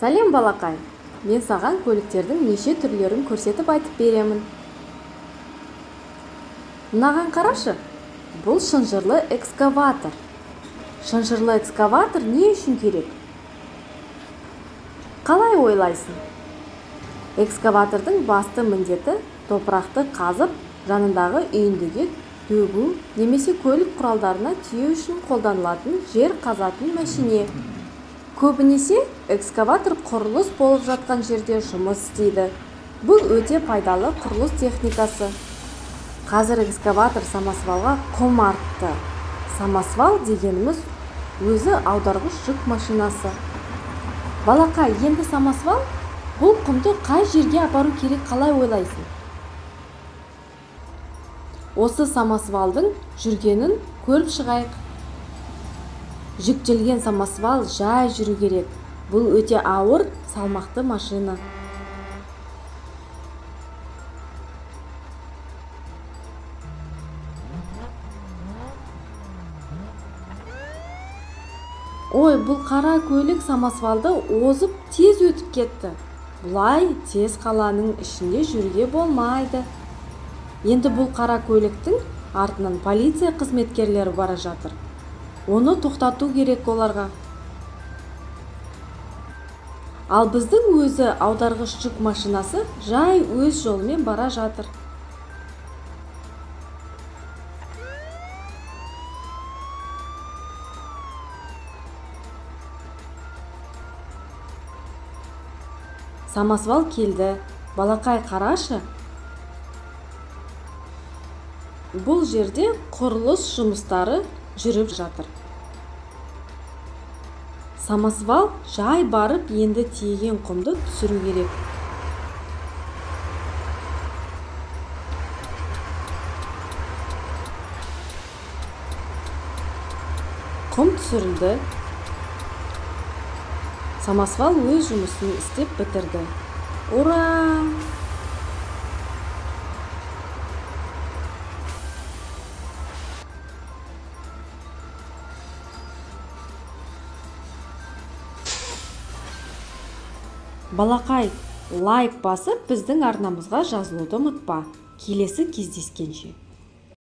Сәлем балақай, мен саған көліктердің неше түрлерін көрсетіп айтып беремін. Мынаған қарашы, бұл шынжырлы экскаватор. Шынжырлы экскаватор не үшін керек? Қалай ойлайсың? Экскаватордың басты міндеті топырақты қазып, жанындағы үйіндіге төгу немесе көлік құралдарына тиеу үшін қолданылатын жер қазатын мәшине. Көбінесе экскаватор құрылыс болып жатқан жерде жұмыс істейді. Бұл өте пайдалы құрылыс техникасы. Қазір экскаватор самосвалға құм артты. Самосвал дегеніміз өзі аударғыш жүк машинасы. Балақай, енді самосвал бұл құмды қай жерге апару керек, қалай ойлайсың? Осы самосвалдың жүргенін көріп шығайық. Жүктелген самосвал жай жүру керек. Бұл өте ауыр, салмақты машина. Ой, бұл қара көлік самосвалды озып тез өтіп кетті. Бұлай тез қаланың ішінде жүруге болмайды. Енді бұл қара көліктің артынан полиция қызметкерлері бара жатыр. Оны тоқтату керек оларға. Ал біздің өзі аударғыш жүк машинасы жай өз жолымен бара жатыр. Самосвал келді. Балақай, қарашы. Бұл жерде құрылыс жұмыстары жүріп жатыр. Самосвал жай барып енді тиеген құмды түсіру керек. Құм түсірілді. Самосвал өз жұмысын істеп бітірді. Ура! Балақай, лайк басып, біздің арнамызға жазылуды ұмытпа. Келесі кездескенше.